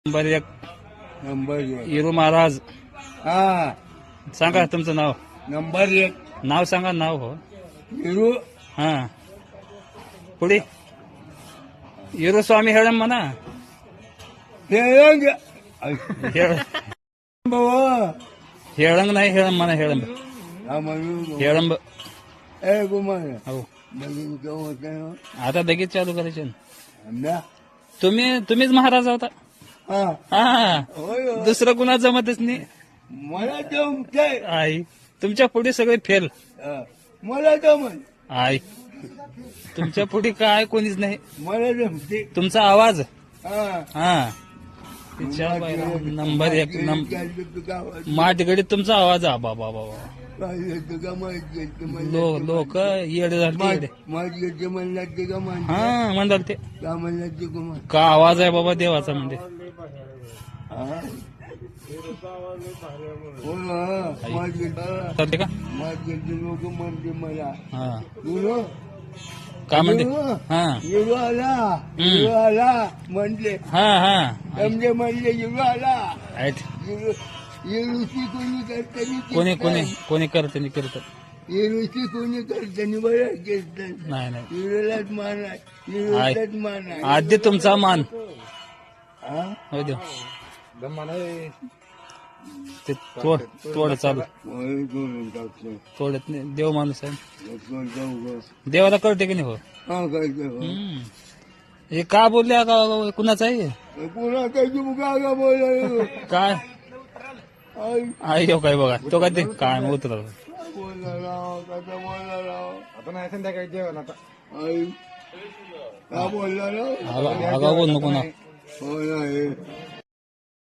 Number एक number एक. इरू महाराज. हा सांगा तुमचं नाव. नंबर एक. नाव सांगा नाव. हो हिरू हा पुढे इरू स्वामी हेळम म्हणा. हेळंग हेळ बाबा हेळंग नाही हेळम म्हणा. हेळंब हा म्हणून हेळंब. ए कुमार हो बघून केव्हा होतं ना? आता लगेच चालू करायचे ना. आमना? तुम्हीच महाराज होता. हा हा होय होय. दुसरं कुणा जमतच नाही. मला जमतंय. आई तुमच्या पुढे सगळे फेल. हा. मला जमन आई तुमच्या पुढे काय कोणीच नाही. मला जमते. तुमचा आवाज. हा हा विचार पाहिला. नंबर एक तुका माटगडीत तुमचा आवाज. बाबा बाबा तुका माहिती लोक येडे झाले येडे. माझी म्हणला ते का म्हणते हा म्हणतात ते का म्हणला ते कुमार का आवाज आहे बाबा देवाचा म्हणजे. हा हो ना माझे चालते का. माझे लोक म्हणते मला हा तुला का म्हणते. हा हिरो आला हिरो आला म्हणले हा हा समजे म्हणले हिरो आला आहेत. हिरोची कोणी करतानी कोणी कोणी कोणी करते करतात. हिरोची कोणी करतानी बरं केलं नाही नाही हिरोलाच मान आहे हिरोलाच मान आहे आधी तुमचा मान. हा हो देव ते तोड चालू होय, करून टाकतो. तोडत नाही. देव माणूस आहे. लवकर जाऊ गं. देवाला कळते की नाही. हो हा काय ते हो. हे का बोलले का कुणाचं आहे पुन्हा काही मुगा बोलायला काय. आई आई हो काय बघा तो काय ते काय उतर. बोलला राव कसा बोलला राव आता नाही संध्याकाळी जेवण आता. आई का बोलला राव आगा बोल नको ना. हो नाही